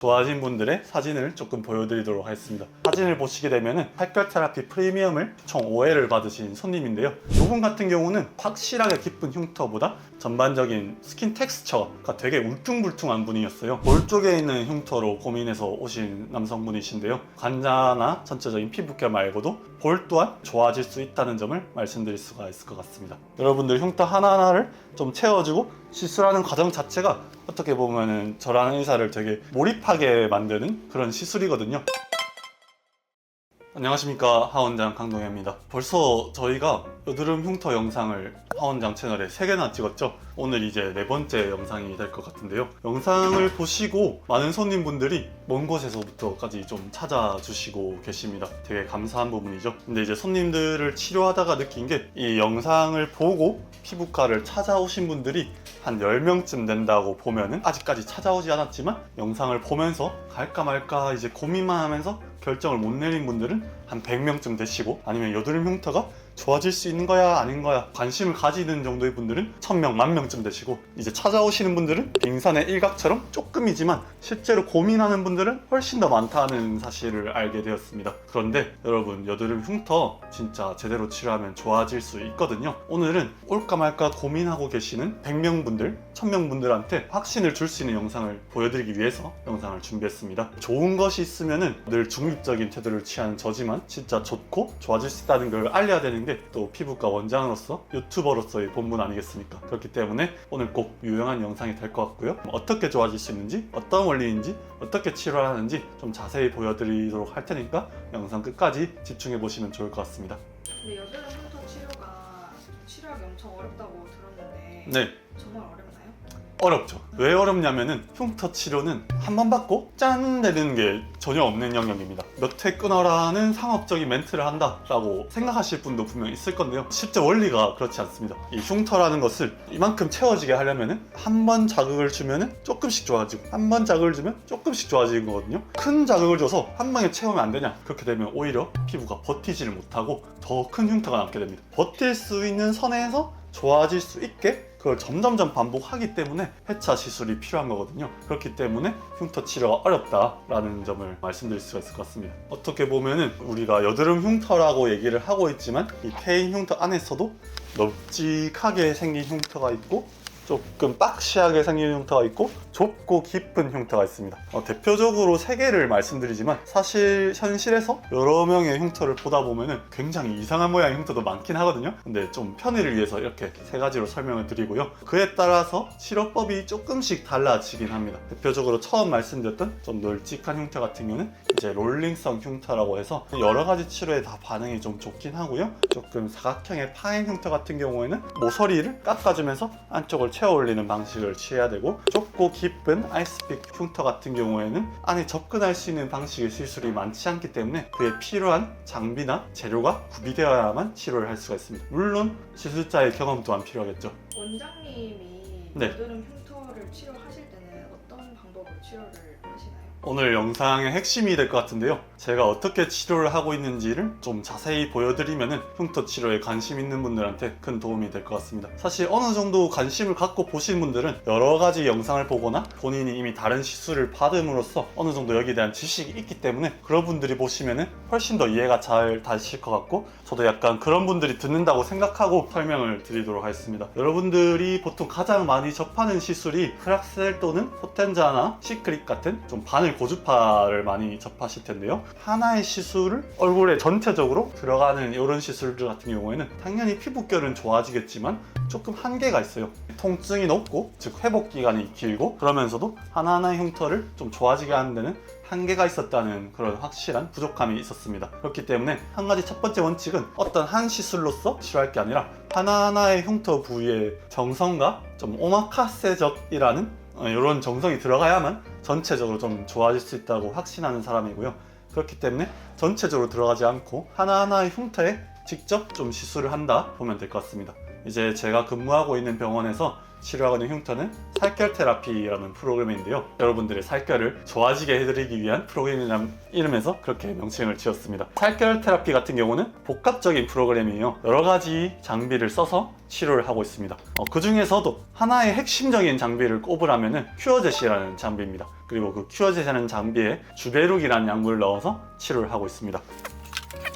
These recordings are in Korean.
좋아하신 분들의 사진을 조금 보여드리도록 하겠습니다. 사진을 보시게 되면 팔결 테라피 프리미엄을 총 5회를 받으신 손님인데요. 이분 같은 경우는 확실하게 깊은 흉터보다 전반적인 스킨 텍스처가 되게 울퉁불퉁한 분이었어요. 볼 쪽에 있는 흉터로 고민해서 오신 남성분이신데요. 관자나 전체적인 피부결 말고도 볼 또한 좋아질 수 있다는 점을 말씀드릴 수가 있을 것 같습니다. 여러분들 흉터 하나하나를 좀 채워주고 시술하는 과정 자체가 어떻게 보면은 저라는 의사를 되게 몰입하게 만드는 그런 시술이거든요. 안녕하십니까, 하원장 강동현입니다. 벌써 저희가 여드름 흉터 영상을 하원장 채널에 3개나 찍었죠. 오늘 이제 4번째 영상이 될 것 같은데요. 영상을 보시고 많은 손님분들이 먼 곳에서부터까지 좀 찾아주시고 계십니다. 되게 감사한 부분이죠. 근데 이제 손님들을 치료하다가 느낀 게 이 영상을 보고 피부과를 찾아오신 분들이 한 10명쯤 된다고 보면은 아직까지 찾아오지 않았지만 영상을 보면서 갈까 말까 이제 고민만 하면서 결정을 못 내린 분들은 한 100명쯤 되시고, 아니면 여드름 흉터가 좋아질 수 있는 거야 아닌 거야 관심을 가지는 정도의 분들은 1000명, 10,000명쯤 되시고, 이제 찾아오시는 분들은 빙산의 일각처럼 조금이지만 실제로 고민하는 분들은 훨씬 더 많다는 사실을 알게 되었습니다. 그런데 여러분, 여드름 흉터 진짜 제대로 치료하면 좋아질 수 있거든요. 오늘은 올까 말까 고민하고 계시는 100명 분들, 1000명 분들한테 확신을 줄 수 있는 영상을 보여드리기 위해서 영상을 준비했습니다. 좋은 것이 있으면은 늘 중립적인 태도를 취하는 저지만 진짜 좋고 좋아질 수 있다는 걸 알려야 되는 게 또 피부과 원장으로서, 유튜버로서의 본분 아니겠습니까? 그렇기 때문에 오늘 꼭 유용한 영상이 될 것 같고요. 어떻게 좋아질 수 있는지, 어떤 원리인지, 어떻게 치료를 하는지 좀 자세히 보여드리도록 할 테니까 영상 끝까지 집중해 보시면 좋을 것 같습니다. 근데 여드름 흉터 치료하기 엄청 어렵다고 들었는데 네, 정말 어렵나요? 어렵죠. 왜 어렵냐면은 흉터 치료는 한 번 받고 짠 되는 게 전혀 없는 영역입니다. 몇 회 끊어라는 상업적인 멘트를 한다라고 생각하실 분도 분명 있을 건데요. 실제 원리가 그렇지 않습니다. 이 흉터라는 것을 이만큼 채워지게 하려면은 한 번 자극을 주면은 조금씩 좋아지고, 한 번 자극을 주면 조금씩 좋아지는 거거든요. 큰 자극을 줘서 한 방에 채우면 안 되냐? 그렇게 되면 오히려 피부가 버티지를 못하고 더 큰 흉터가 남게 됩니다. 버틸 수 있는 선에서 좋아질 수 있게 그걸 점점점 반복하기 때문에 회차 시술이 필요한 거거든요. 그렇기 때문에 흉터 치료가 어렵다라는 점을 말씀드릴 수가 있을 것 같습니다. 어떻게 보면은 우리가 여드름 흉터라고 얘기를 하고 있지만 이 페인 흉터 안에서도 널찍하게 생긴 흉터가 있고, 조금 박시하게 생긴 흉터가 있고, 좁고 깊은 흉터가 있습니다. 대표적으로 3개를 말씀드리지만 사실 현실에서 여러 명의 흉터를 보다 보면 굉장히 이상한 모양의 흉터도 많긴 하거든요. 근데 좀 편의를 위해서 이렇게 3가지로 설명을 드리고요. 그에 따라서 치료법이 조금씩 달라지긴 합니다. 대표적으로 처음 말씀드렸던 좀 널찍한 흉터 같은 경우는 이제 롤링성 흉터라고 해서 여러 가지 치료에 다 반응이 좀 좋긴 하고요. 조금 사각형의 파인 흉터 같은 경우에는 모서리를 깎아주면서 안쪽을 채워 올리는 방식을 취해야 되고, 좁고 깊은 아이스픽 흉터 같은 경우에는 안에 접근할 수 있는 방식의 시술이 많지 않기 때문에 그에 필요한 장비나 재료가 구비되어야만 치료를 할 수가 있습니다. 물론 시술자의 경험 또한 필요하겠죠. 원장님이 네. 여드름 흉터를 치료하실 때는 어떤 방법으로 치료를 하시나요? 오늘 영상의 핵심이 될 것 같은데요. 제가 어떻게 치료를 하고 있는지를 좀 자세히 보여드리면 흉터 치료에 관심 있는 분들한테 큰 도움이 될 것 같습니다. 사실 어느 정도 관심을 갖고 보신 분들은 여러 가지 영상을 보거나 본인이 이미 다른 시술을 받음으로써 어느 정도 여기에 대한 지식이 있기 때문에 그런 분들이 보시면 훨씬 더 이해가 잘 되실 것 같고, 저도 약간 그런 분들이 듣는다고 생각하고 설명을 드리도록 하겠습니다. 여러분들이 보통 가장 많이 접하는 시술이 크락셀 또는 포텐자나 시크릿 같은 좀 바늘 고주파를 많이 접하실 텐데요. 하나의 시술을 얼굴에 전체적으로 들어가는 이런 시술들 같은 경우에는 당연히 피부결은 좋아지겠지만 조금 한계가 있어요. 통증이 높고, 즉 회복 기간이 길고, 그러면서도 하나하나의 흉터를 좀 좋아지게 하는 데는 한계가 있었다는 그런 확실한 부족함이 있었습니다. 그렇기 때문에 한 가지 첫 번째 원칙은 어떤 한 시술로서 치료할 게 아니라 하나하나의 흉터 부위의 정성과 좀 오마카세적이라는 이런 정성이 들어가야만 전체적으로 좀 좋아질 수 있다고 확신하는 사람이고요. 그렇기 때문에 전체적으로 들어가지 않고 하나하나의 흉터에 직접 좀 시술을 한다 보면 될 것 같습니다. 이제 제가 근무하고 있는 병원에서 치료하고 있는 흉터는 살결 테라피라는 프로그램인데요. 여러분들의 살결을 좋아지게 해드리기 위한 프로그램이라는 이름에서 그렇게 명칭을 지었습니다. 살결 테라피 같은 경우는 복합적인 프로그램이에요. 여러 가지 장비를 써서 치료를 하고 있습니다. 그 중에서도 하나의 핵심적인 장비를 꼽으라면 큐어젯이라는 장비입니다. 그리고 그 큐어젯이라는 장비에 주베룩이라는 약물을 넣어서 치료를 하고 있습니다.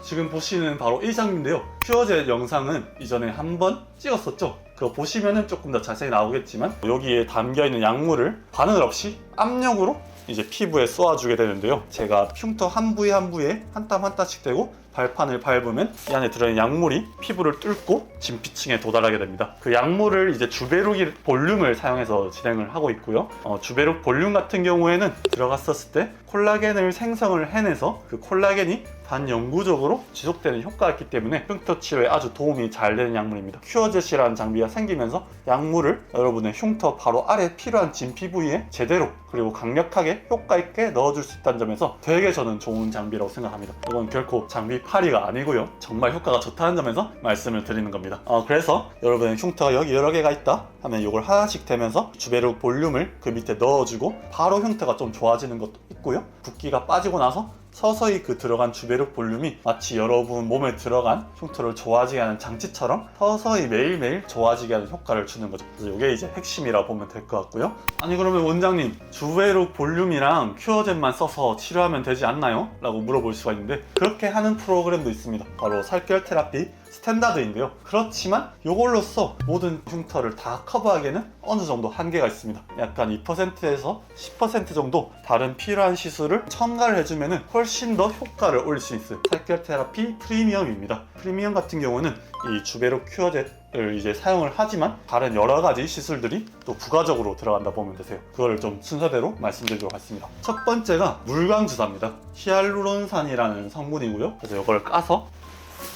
지금 보시는 바로 이 장비인데요. 큐어젯 영상은 이전에 한번 찍었었죠. 그거 보시면은 조금 더 자세히 나오겠지만 여기에 담겨있는 약물을 바늘 없이 압력으로 이제 피부에 쏘아주게 되는데요. 제가 흉터 한 부위 한 부위에 한 땀 한 땀씩 대고 발판을 밟으면 이 안에 들어있는 약물이 피부를 뚫고 진피층에 도달하게 됩니다. 그 약물을 이제 주베룩 볼륨을 사용해서 진행을 하고 있고요. 주베룩 볼륨 같은 경우에는 들어갔었을 때 콜라겐을 생성을 해내서 그 콜라겐이 반영구적으로 지속되는 효과가 있기 때문에 흉터 치료에 아주 도움이 잘 되는 약물입니다. 큐어젯이라는 장비가 생기면서 약물을 여러분의 흉터 바로 아래 필요한 진피 부위에 제대로 그리고 강력하게 효과 있게 넣어줄 수 있다는 점에서 되게 저는 좋은 장비라고 생각합니다. 이건 결코 장비 파리가 아니고요. 정말 효과가 좋다는 점에서 말씀을 드리는 겁니다. 그래서 여러분의 흉터가 여기 여러 개가 있다 하면 이걸 하나씩 대면서 주베룩 볼륨을 그 밑에 넣어주고 바로 흉터가 좀 좋아지는 것도 있고요. 붓기가 빠지고 나서 서서히 그 들어간 주베룩 볼륨이 마치 여러분 몸에 들어간 흉터를 좋아지게 하는 장치처럼 서서히 매일매일 좋아지게 하는 효과를 주는 거죠. 그래서 이게 이제 핵심이라고 보면 될 것 같고요. 아니 그러면 원장님 주베룩 볼륨이랑 큐어젯만 써서 치료하면 되지 않나요? 라고 물어볼 수가 있는데 그렇게 하는 프로그램도 있습니다. 바로 살결 테라피 스탠다드인데요. 그렇지만 이걸로써 모든 흉터를 다 커버하기에는 어느 정도 한계가 있습니다. 약간 2%에서 10% 정도 다른 필요한 시술을 첨가를 해주면 훨씬 더 효과를 올릴 수 있어요. 살결 테라피 프리미엄입니다. 프리미엄 같은 경우는 이 주베룩 큐어젯을 이제 사용을 하지만 다른 여러 가지 시술들이 또 부가적으로 들어간다 보면 되세요. 그거를 좀 순서대로 말씀드리도록 하겠습니다. 첫 번째가 물광 주사입니다. 히알루론산이라는 성분이고요. 그래서 이걸 까서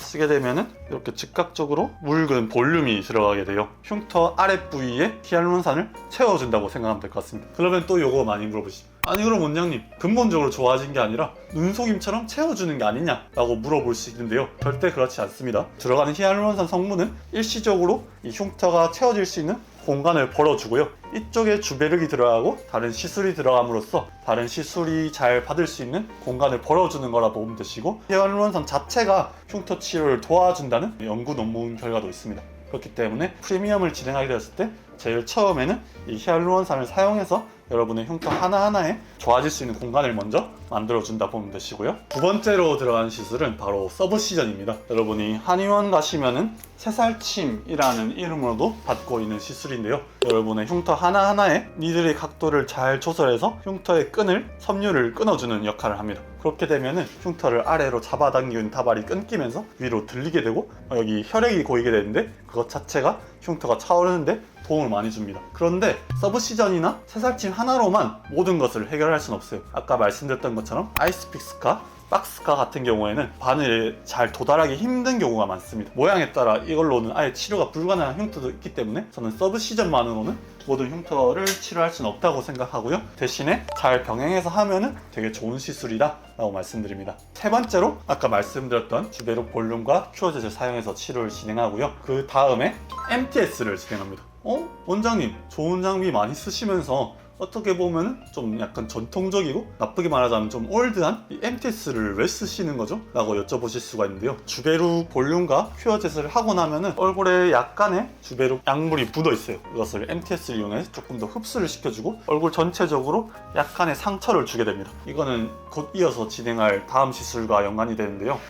쓰게 되면은 이렇게 즉각적으로 묽은 볼륨이 들어가게 돼요. 흉터 아랫 부위에 히알루론산을 채워준다고 생각하면 될 것 같습니다. 그러면 또 요거 많이 물어보시죠. 아니 그럼 원장님 근본적으로 좋아진 게 아니라 눈속임처럼 채워주는 게 아니냐 라고 물어볼 수 있는데요. 절대 그렇지 않습니다. 들어가는 히알루론산 성분은 일시적으로 이 흉터가 채워질 수 있는 공간을 벌어주고요. 이쪽에 주베룩이 들어가고 다른 시술이 들어감으로써 다른 시술이 잘 받을 수 있는 공간을 벌어주는 거라 보면 되시고 히알루론산 자체가 흉터 치료를 도와준다는 연구 논문 결과도 있습니다. 그렇기 때문에 프리미엄을 진행하게 되었을 때 제일 처음에는 이 히알루론산을 사용해서 여러분의 흉터 하나하나에 좋아질 수 있는 공간을 먼저 만들어준다 보면 되시고요. 두 번째로 들어가는 시술은 바로 서브시전입니다. 여러분이 한의원 가시면은 새살침이라는 이름으로도 받고 있는 시술인데요. 여러분의 흉터 하나하나에 니들의 각도를 잘 조절해서 흉터의 끈을, 섬유를 끊어주는 역할을 합니다. 그렇게 되면은 흉터를 아래로 잡아당기는 다발이 끊기면서 위로 들리게 되고 여기 혈액이 고이게 되는데 그것 자체가 흉터가 차오르는데 도움을 많이 줍니다. 그런데 서브시전이나 새살침 하나로만 모든 것을 해결할 수는 없어요. 아까 말씀드렸던 것처럼 아이스픽스카, 박스카 같은 경우에는 바늘에 잘 도달하기 힘든 경우가 많습니다. 모양에 따라 이걸로는 아예 치료가 불가능한 흉터도 있기 때문에 저는 서브시전만으로는 모든 흉터를 치료할 수는 없다고 생각하고요. 대신에 잘 병행해서 하면은 되게 좋은 시술이다 라고 말씀드립니다. 세 번째로 아까 말씀드렸던 주베룩 볼륨과 큐어젯을 사용해서 치료를 진행하고요. 그 다음에 MTS를 진행합니다. 원장님 좋은 장비 많이 쓰시면서 어떻게 보면 좀 약간 전통적이고 나쁘게 말하자면 좀 올드한 이 MTS를 왜 쓰시는 거죠? 라고 여쭤보실 수가 있는데요. 주베룩 볼륨과 큐어젯을 하고 나면은 얼굴에 약간의 주베룩 약물이 묻어 있어요. 이것을 MTS를 이용해서 조금 더 흡수를 시켜주고 얼굴 전체적으로 약간의 상처를 주게 됩니다. 이거는 곧 이어서 진행할 다음 시술과 연관이 되는데요.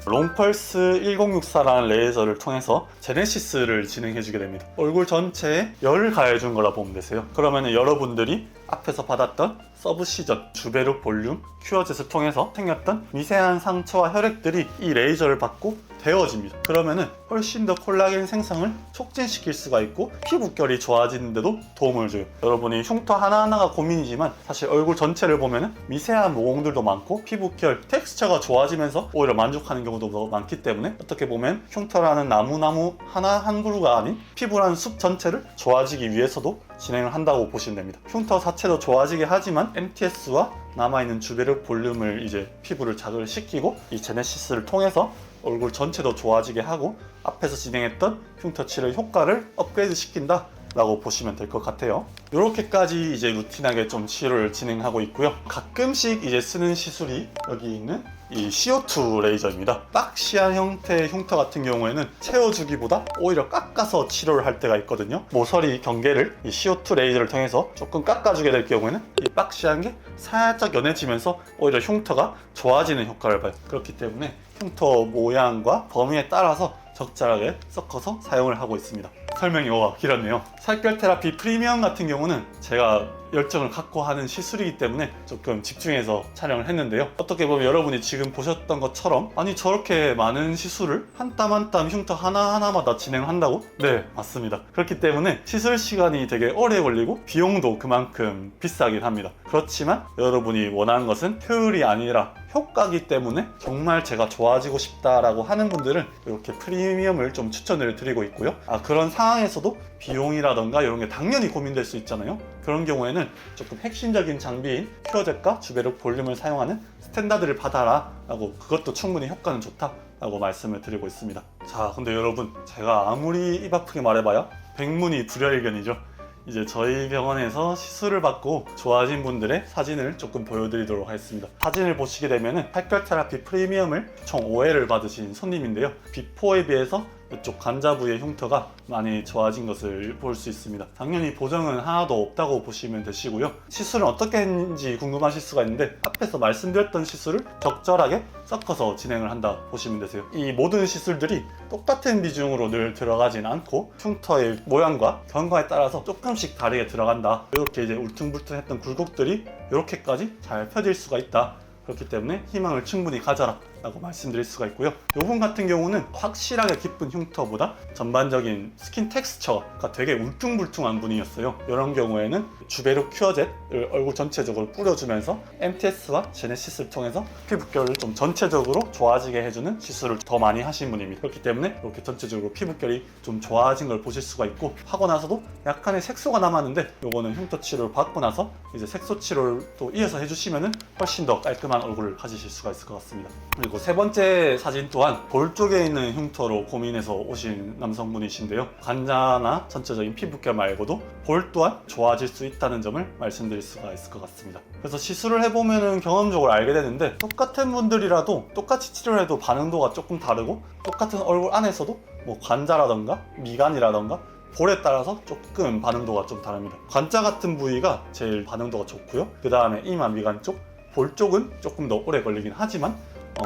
롱펄스 1064라는 레이저를 통해서 제네시스를 진행해주게 됩니다. 얼굴 전체에 열을 가해준 거라 보면 되세요. 그러면 여러분들이 앞에서 받았던 서브시전, 주베룩 볼륨, 큐어젯을 통해서 생겼던 미세한 상처와 혈액들이 이 레이저를 받고 데워집니다. 그러면은 훨씬 더 콜라겐 생성을 촉진시킬 수가 있고 피부결이 좋아지는데도 도움을 줘요. 여러분이 흉터 하나하나가 고민이지만 사실 얼굴 전체를 보면은 미세한 모공들도 많고 피부결, 텍스처가 좋아지면서 오히려 만족하는 경우도 더 많기 때문에 어떻게 보면 흉터라는 나무 하나 한 그루가 아닌 피부라는 숲 전체를 좋아지기 위해서도 진행을 한다고 보시면 됩니다. 흉터 자체도 좋아지게 하지만 MTS와 남아있는 주베룩 볼륨을 이제 피부를 자극을 시키고 이 제네시스를 통해서 얼굴 전체도 좋아지게 하고 앞에서 진행했던 흉터 치료 효과를 업그레이드 시킨다 라고 보시면 될 것 같아요. 이렇게까지 이제 루틴하게 좀 치료를 진행하고 있고요. 가끔씩 이제 쓰는 시술이 여기 있는 이 CO2 레이저입니다. 박시한 형태의 흉터 같은 경우에는 채워주기보다 오히려 깎아서 치료를 할 때가 있거든요. 모서리 경계를 이 CO2 레이저를 통해서 조금 깎아주게 될 경우에는 이 박시한 게 살짝 연해지면서 오히려 흉터가 좋아지는 효과를 봐요. 그렇기 때문에 흉터 모양과 범위에 따라서 적절하게 섞어서 사용을 하고 있습니다. 설명이 길었네요. 살결 테라피 프리미엄 같은 경우는 제가 열정을 갖고 하는 시술이기 때문에 조금 집중해서 촬영을 했는데요. 어떻게 보면 여러분이 지금 보셨던 것처럼 아니 저렇게 많은 시술을 한 땀 한 땀 흉터 하나하나마다 진행한다고? 네, 맞습니다. 그렇기 때문에 시술 시간이 되게 오래 걸리고 비용도 그만큼 비싸긴 합니다. 그렇지만 여러분이 원하는 것은 효율이 아니라 효과기 때문에 정말 제가 좋아지고 싶다라고 하는 분들은 이렇게 프리미엄을 좀 추천을 드리고 있고요. 그런 상황에서도 비용이라던가 이런 게 당연히 고민될 수 있잖아요. 그런 경우에는 조금 핵심적인 장비인 큐어젯과 주베룩 볼륨을 사용하는 스탠다드를 받아라 라고, 그것도 충분히 효과는 좋다 라고 말씀을 드리고 있습니다. 자, 근데 여러분, 제가 아무리 입 아프게 말해봐야 백문이 불여일견이죠. 이제 저희 병원에서 시술을 받고 좋아진 분들의 사진을 조금 보여드리도록 하겠습니다. 사진을 보시게 되면은 살결 테라피 프리미엄을 총 5회를 받으신 손님인데요. 비포에 비해서 이쪽 관자 부위의 흉터가 많이 좋아진 것을 볼 수 있습니다. 당연히 보정은 하나도 없다고 보시면 되시고요. 시술은 어떻게 했는지 궁금하실 수가 있는데 앞에서 말씀드렸던 시술을 적절하게 섞어서 진행을 한다 보시면 되세요. 이 모든 시술들이 똑같은 비중으로 늘 들어가진 않고 흉터의 모양과 경과에 따라서 조금씩 다르게 들어간다. 이렇게 이제 울퉁불퉁했던 굴곡들이 이렇게까지 잘 펴질 수가 있다. 그렇기 때문에 희망을 충분히 가져라 라고 말씀드릴 수가 있고요. 이분 같은 경우는 확실하게 깊은 흉터보다 전반적인 스킨 텍스처가 되게 울퉁불퉁한 분이었어요. 이런 경우에는 주베룩 큐어젯을 얼굴 전체적으로 뿌려주면서 MTS와 제네시스를 통해서 피부결을 좀 전체적으로 좋아지게 해주는 시술을 더 많이 하신 분입니다. 그렇기 때문에 이렇게 전체적으로 피부결이 좀 좋아진 걸 보실 수가 있고, 하고 나서도 약간의 색소가 남았는데 이거는 흉터 치료를 받고 나서 이제 색소 치료를 또 이어서 해주시면은 훨씬 더 깔끔한 얼굴을 가지실 수가 있을 것 같습니다. 그리고 세 번째 사진 또한 볼 쪽에 있는 흉터로 고민해서 오신 남성분이신데요. 관자나 전체적인 피부결 말고도 볼 또한 좋아질 수 있다는 점을 말씀드릴 수가 있을 것 같습니다. 그래서 시술을 해보면 경험적으로 알게 되는데, 똑같은 분들이라도 똑같이 치료를 해도 반응도가 조금 다르고, 똑같은 얼굴 안에서도 뭐 관자라던가 미간이라던가 볼에 따라서 조금 반응도가 좀 다릅니다. 관자 같은 부위가 제일 반응도가 좋고요. 그 다음에 이마 미간 쪽, 볼 쪽은 조금 더 오래 걸리긴 하지만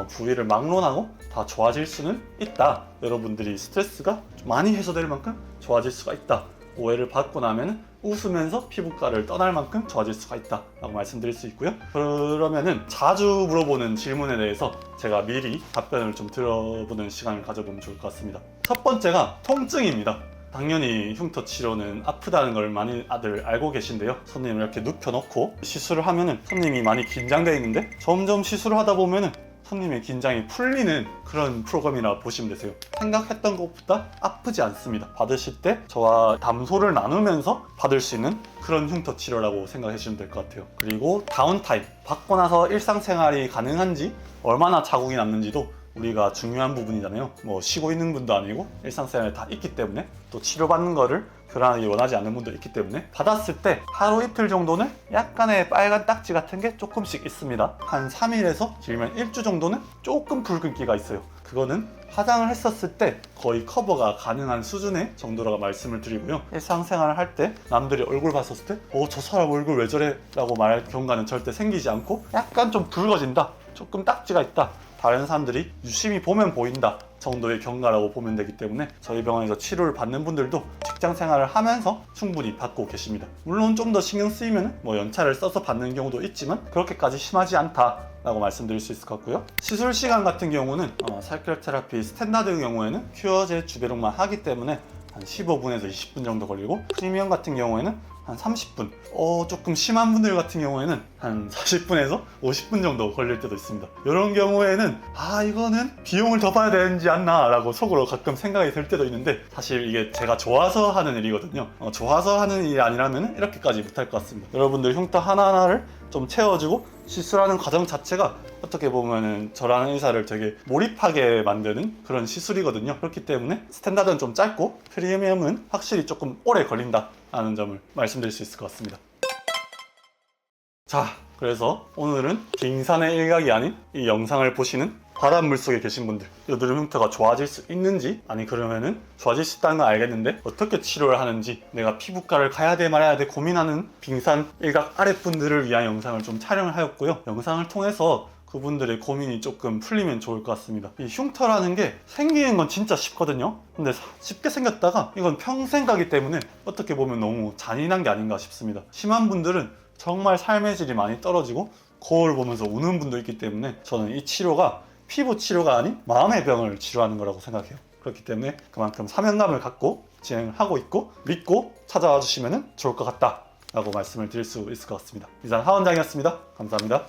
부위를 막론하고 다 좋아질 수는 있다. 여러분들이 스트레스가 좀 많이 해소될 만큼 좋아질 수가 있다. 오해를 받고 나면 웃으면서 피부과를 떠날 만큼 좋아질 수가 있다 라고 말씀드릴 수 있고요. 그러면은 자주 물어보는 질문에 대해서 제가 미리 답변을 좀 들어보는 시간을 가져보면 좋을 것 같습니다. 첫 번째가 통증입니다. 당연히 흉터 치료는 아프다는 걸 많이들 알고 계신데요. 손님을 이렇게 눕혀놓고 시술을 하면은 손님이 많이 긴장되어 있는데 점점 시술을 하다 보면은 손님의 긴장이 풀리는 그런 프로그램이라 보시면 되세요. 생각했던 것보다 아프지 않습니다. 받으실 때 저와 담소를 나누면서 받을 수 있는 그런 흉터 치료라고 생각해 주시면 될 것 같아요. 그리고 다운타임, 받고 나서 일상생활이 가능한지, 얼마나 자국이 남는지도 우리가 중요한 부분이잖아요. 뭐 쉬고 있는 분도 아니고 일상생활에 다 있기 때문에, 또 치료받는 거를 그러하게 원하지 않는 분도 있기 때문에 받았을 때 하루 이틀 정도는 약간의 빨간 딱지 같은 게 조금씩 있습니다. 한 3일에서 길면 일주 정도는 조금 붉은기가 있어요. 그거는 화장을 했었을 때 거의 커버가 가능한 수준의 정도라고 말씀을 드리고요. 일상생활을 할 때 남들이 얼굴 봤었을 때 저 사람 얼굴 왜 저래? 라고 말할 경우는 절대 생기지 않고, 약간 좀 붉어진다, 조금 딱지가 있다, 다른 사람들이 유심히 보면 보인다 정도의 경과라고 보면 되기 때문에 저희 병원에서 치료를 받는 분들도 직장 생활을 하면서 충분히 받고 계십니다. 물론 좀 더 신경 쓰이면 뭐 연차를 써서 받는 경우도 있지만 그렇게까지 심하지 않다 라고 말씀드릴 수 있을 것 같고요. 시술 시간 같은 경우는 살결 테라피 스탠다드 경우에는 큐어젯 주베룩만 하기 때문에 한 15분에서 20분 정도 걸리고, 프리미엄 같은 경우에는 한 30분, 조금 심한 분들 같은 경우에는 한 40분에서 50분 정도 걸릴 때도 있습니다. 이런 경우에는 이거는 비용을 더 봐야 되는지 않나 라고 속으로 가끔 생각이 들 때도 있는데, 사실 이게 제가 좋아서 하는 일이거든요. 좋아서 하는 일이 아니라면 이렇게까지 못할 것 같습니다. 여러분들 흉터 하나하나를 좀 채워주고 시술하는 과정 자체가 어떻게 보면은 저라는 의사를 되게 몰입하게 만드는 그런 시술이거든요. 그렇기 때문에 스탠다드는 좀 짧고 프리미엄은 확실히 조금 오래 걸린다라는 점을 말씀드릴 수 있을 것 같습니다. 자, 그래서 오늘은 빙산의 일각이 아닌 이 영상을 보시는 바닷물 속에 계신 분들, 여드름 흉터가 좋아질 수 있는지, 아니 그러면은 좋아질 수 있다는 건 알겠는데 어떻게 치료를 하는지, 내가 피부과를 가야 돼 말아야 돼 고민하는 빙산 일각 아랫분들을 위한 영상을 좀 촬영을 하였고요. 영상을 통해서 그분들의 고민이 조금 풀리면 좋을 것 같습니다. 이 흉터라는 게 생기는 건 진짜 쉽거든요. 근데 쉽게 생겼다가 이건 평생 가기 때문에 어떻게 보면 너무 잔인한 게 아닌가 싶습니다. 심한 분들은 정말 삶의 질이 많이 떨어지고 거울 보면서 우는 분도 있기 때문에 저는 이 치료가 피부 치료가 아닌 마음의 병을 치료하는 거라고 생각해요. 그렇기 때문에 그만큼 사명감을 갖고 진행을 하고 있고 믿고 찾아와 주시면 좋을 것 같다 라고 말씀을 드릴 수 있을 것 같습니다. 이상 하원장이었습니다. 감사합니다.